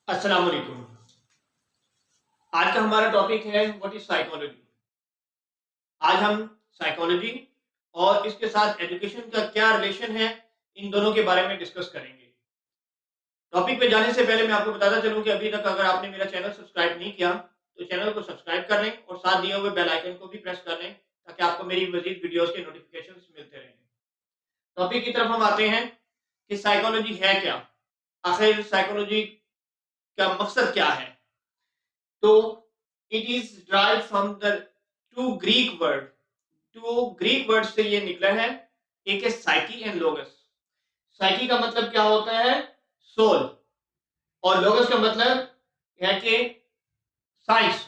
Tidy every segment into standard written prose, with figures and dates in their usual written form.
अस्सलाम वालेकुम। आज का हमारा टॉपिक है व्हाट इज साइकोलॉजी। आज हम साइकोलॉजी और इसके साथ एजुकेशन का क्या रिलेशन है, इन दोनों के बारे में डिस्कस करेंगे। टॉपिक पे जाने से पहले मैं आपको बताता चलूं कि अभी तक अगर आपने मेरा चैनल सब्सक्राइब नहीं किया तो चैनल को सब्सक्राइब कर लें और साथ दिए हुए बेल आइकन को भी प्रेस कर लें ताकि आपको मेरी मजीद वीडियोस के नोटिफिकेशंस मिलते रहें। टॉपिक की तरफ हम आते हैं कि साइकोलॉजी है क्या, आखिर साइकोलॉजी का मकसद क्या है। तो it is derive from the two Greek word. Two Greek word से ये निकला है, एक है साइकी एंड लोगस। साइकी का मतलब क्या होता है? सोल। और लोगस का मतलब है कि साइंस।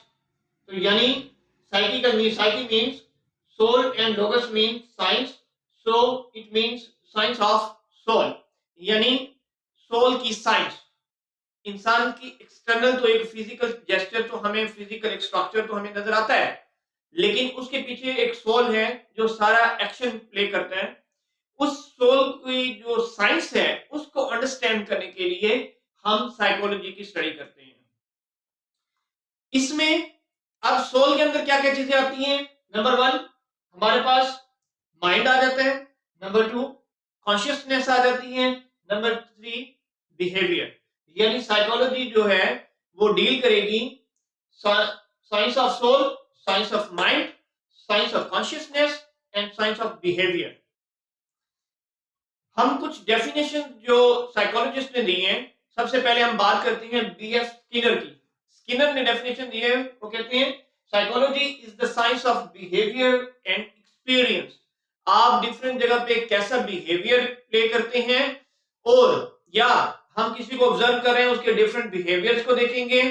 तो यानी psyche means soul and logos mean science, so it means science of soul, यानी सोल की साइंस। इंसान की एक्सटर्नल तो एक फिजिकल जेस्चर तो हमें, फिजिकल एक स्ट्रक्चर तो हमें नजर आता है, लेकिन उसके पीछे एक सोल है जो सारा एक्शन प्ले करता है। उस सोल की जो साइंस है उसको अंडरस्टैंड करने के लिए हम साइकोलॉजी की स्टडी करते हैं। इसमें अब सोल के अंदर क्या क्या चीजें आती हैं? नंबर वन, हमारे पास माइंड आ जाता है। नंबर टू, कॉन्शियसनेस आ जाती है। Number three, behaviour. यानी साइकोलॉजी जो है वो डील करेगी science of soul, science of mind, science of consciousness and science of behaviour. हम कुछ डेफिनेशन जो साइकोलॉजिस्ट ने दी हैं, सबसे पहले हम बात करते हैं बीएफ स्किनर की। स्किनर ने डेफिनेशन दी है, वो कहते हैं psychology is the science of behaviour and experience. आप डिफरेंट जगह पे कैसा बिहेवियर प्ले करते हैं, और या हम किसी को ऑब्जर्व कर रहे हैं उसके डिफरेंट बिहेवियर्स को देखेंगे,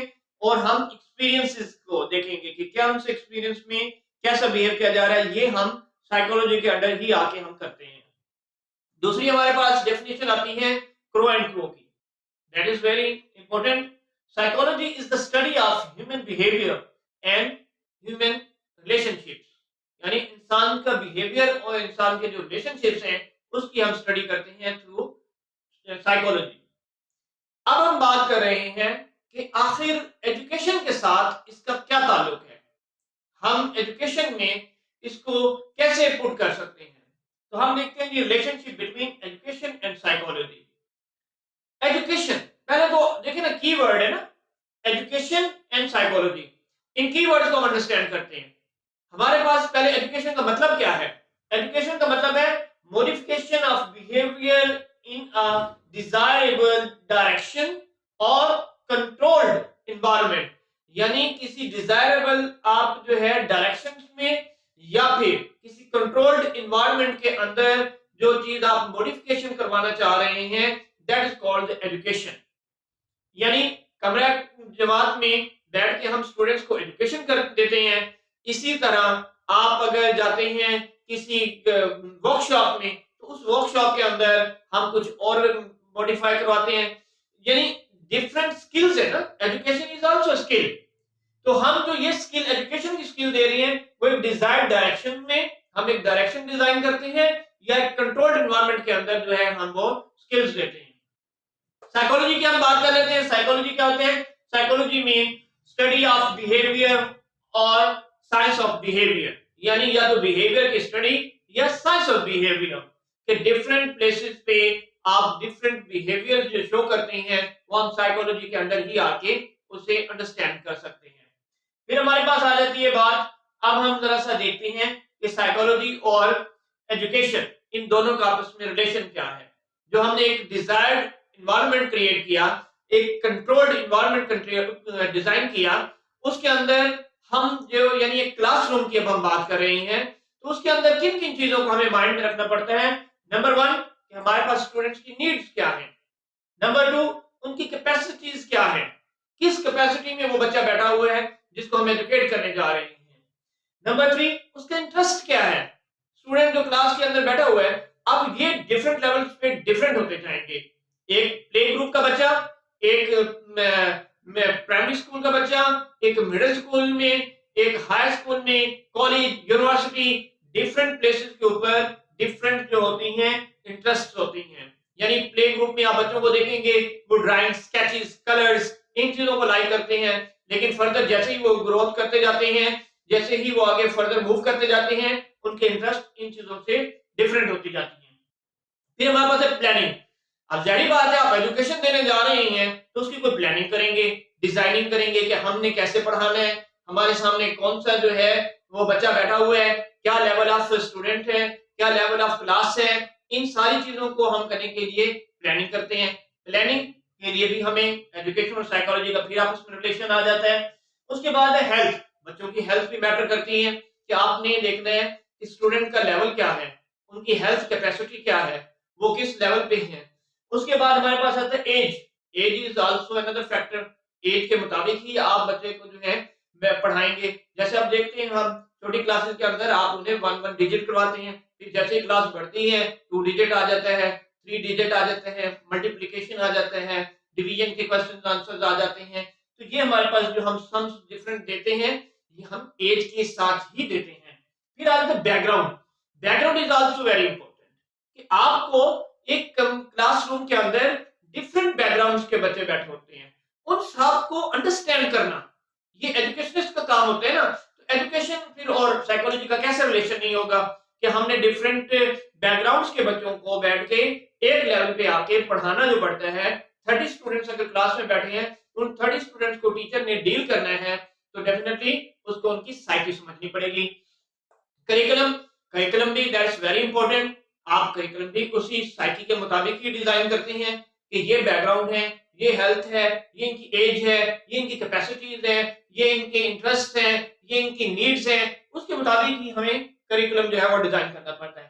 और हम एक्सपीरियंसेस को देखेंगे कि क्या उनसे एक्सपीरियंस में कैसा बिहेव किया जा रहा है। ये हम साइकोलॉजी के अंडर ही आके हम करते हैं। दूसरी हमारे पास डेफिनेशन आती है क्रो एंड क्रो की। That is very important. Psychology is the study of human behaviour and human relationships. यानी इंसान का बिहेवियर और इंसान के जो रिलेशनशिप्स हैं उसकी हम स्टडी करते हैं थ्रू साइकोलॉजी। अब हम बात कर रहे हैं कि आखिर एजुकेशन के साथ इसका क्या ताल्लुक है, हम एजुकेशन में इसको कैसे पुट कर सकते हैं। तो हम देखते हैं relationship between education and psychology. Education, पहले तो देखिए ना, कीवर्ड है ना, education and psychology. In keywords को हम अंडरस्टैंड करते हैं। हमारे पास पहले एजुकेशन का मतलब क्या है? एजुकेशन का मतलब है modification of behaviour in a desirable direction और कंट्रोल्ड एनवायरनमेंट। यानी किसी डिजायरेबल आप जो है डायरेक्शन में या फिर किसी कंट्रोल्ड एनवायरनमेंट के अंदर जो चीज आप मॉडिफिकेशन करवाना चाह रहे हैं, दैट इज कॉल्ड एजुकेशन। यानी कमरा जमात में बैठ के हम स्टूडेंट्स को एजुकेशन कर देते हैं। इसी तरह आप अगर जाते हैं किसी वर्कशॉप में, तो उस वर्कशॉप के अंदर हम कुछ और मॉडिफाई करवाते हैं। यानी डिफरेंट स्किल्स है ना, एजुकेशन इज आल्सो स्किल। तो हम जो ये स्किल, एजुकेशन की स्किल दे रही हैं, वो एक डिजायर्ड डायरेक्शन में हम एक डायरेक्शन डिजाइन करते हैं, या एक कंट्रोल्ड एनवायरनमेंट के अंदर जो है हम वो स्किल्स देते हैं। साइकोलॉजी की हम बात कर लेते हैं। साइकोलॉजी क्या होते हैं? Psychology mean study of behaviour और साइंस ऑफ बिहेवियर। यानी या तो बिहेवियर की स्टडी या साइंस ऑफ बिहेवियर के डिफरेंट प्लेसेस पे आप डिफरेंट बिहेवियर जो शो करते हैं, वो हम साइकोलॉजी के अंदर ही आके उसे अंडरस्टैंड कर सकते हैं। फिर हमारे पास आ जाती है बात, अब हम जरा सा देखते हैं कि साइकोलॉजी और एजुकेशन, इन दोनों का आपस में रिलेशन क्या है। जो हमने एक डिजायर्ड एनवायरनमेंट क्रिएट किया, एक कंट्रोल्ड एनवायरनमेंट डिजाइन किया, उसके अंदर हम जो, यानी एक क्लासरूम की अब हम बात कर रहे हैं, तो उसके अंदर किन किन चीजों को हमें माइंड में रखना पड़ता है। नंबर वन, कि हमारे पास स्टूडेंट्स की नीड्स क्या है। नंबर टू, उनकी कैपेसिटीज क्या है, किस कैपेसिटी में वो बच्चा बैठा हुआ है जिसको हम एजुकेट करने जा रहे हैं। नंबर थ्री, उसका इंटरेस्ट क्या है। स्टूडेंट जो क्लास के अंदर बैठा हुआ है, अब ये डिफरेंट लेवल्स पे डिफरेंट होते जाएंगे। एक प्ले ग्रुप का बच्चा, एक प्राइमरी स्कूल का बच्चा, एक मिडिल स्कूल में, एक हाई स्कूल में, कॉलेज, यूनिवर्सिटी, डिफरेंट प्लेसेस के ऊपर डिफरेंट जो होती हैं इंटरेस्ट होती हैं। यानी प्ले ग्रुप में आप बच्चों को देखेंगे वो ड्राइंग, स्केचेस, कलर्स, इन चीजों को लाइक करते हैं, लेकिन फर्दर जैसे ही वो ग्रोथ करते जाते हैं, जैसे ही वो आगे फर्दर मूव करते जाते हैं, उनके इंटरेस्ट इन चीजों से डिफरेंट होती जाती है। फिर हमारे पास है प्लानिंग। अब जाहिर बात है, आप एजुकेशन देने जा रहे हैं तो उसकी कोई प्लानिंग करेंगे, डिजाइनिंग करेंगे कि हमने कैसे पढ़ाना है, हमारे सामने कौन सा जो है वो बच्चा बैठा हुआ है, क्या लेवल ऑफ स्टूडेंट है, क्या लेवल ऑफ क्लास है, इन सारी चीजों को हम करने के लिए प्लानिंग करते हैं। प्लानिंग के लिए भी हमें एजुकेशन और साइकोलॉजी का फिर आपस में रिलेशन आ जाता है। उसके बाद है हेल्थ। बच्चों की हेल्थ भी मैटर करती है कि आपने देखना है कि स्टूडेंट का लेवल क्या है, उनकी हेल्थ कैपेसिटी क्या है, वो किस लेवल पे है। उसके बाद हमारे पास आता है age. Age is also another factor. Age के मुताबिक ही आप बच्चे को जो है पढ़ाएंगे। जैसे आप देखते हैं, हम छोटी क्लासेस के अंदर आप उन्हें 1 डिजिट करवाते हैं, फिर जैसे ही क्लास बढ़ती है 2 डिजिट आ जाता है, 3 डिजिट आ जाते हैं, मल्टीप्लिकेशन आ जाता है, डिवीजन के क्वेश्चन आंसर्स आ जाते हैं। तो ये हमारे पास जो हम सम्स डिफरेंट देते हैं, ये हम एज के साथ ही देते हैं। फिर आ जाता है background. Background is also very important कि आपको एक क्लासरूम के अंदर डिफरेंट बैकग्राउंड्स के बच्चे बैठे होते हैं, उन सबको अंडरस्टैंड करना, ये एजुकेशनिस्ट का काम होता है ना। तो एजुकेशन फिर और साइकोलॉजी का कैसे रिलेशन नहीं होगा कि हमने डिफरेंट बैकग्राउंड्स के बच्चों को बैठ के एक लेवल पे आके पढ़ाना जो पड़ता है। 30 स्टूडेंट्स अगर क्लास में बैठे हैं, उन 30 स्टूडेंट्स को टीचर ने डील करना है, तो डेफिनेटली उसको उनकी साइकी समझनी पड़ेगी। करिकुलम, करिकुलम भी दैट्स वेरी इंपॉर्टेंट। आप करिकुलम भी उसी साइकी के मुताबिक ही डिजाइन करते हैं कि ये बैकग्राउंड है, ये हेल्थ है, ये इनकी एज है, ये इनकी कैपेसिटीज है, ये इनके इंटरेस्ट हैं, ये इनकी नीड्स हैं, उसके मुताबिक ही हमें करिकुलम जो है वो डिजाइन करना पड़ता है।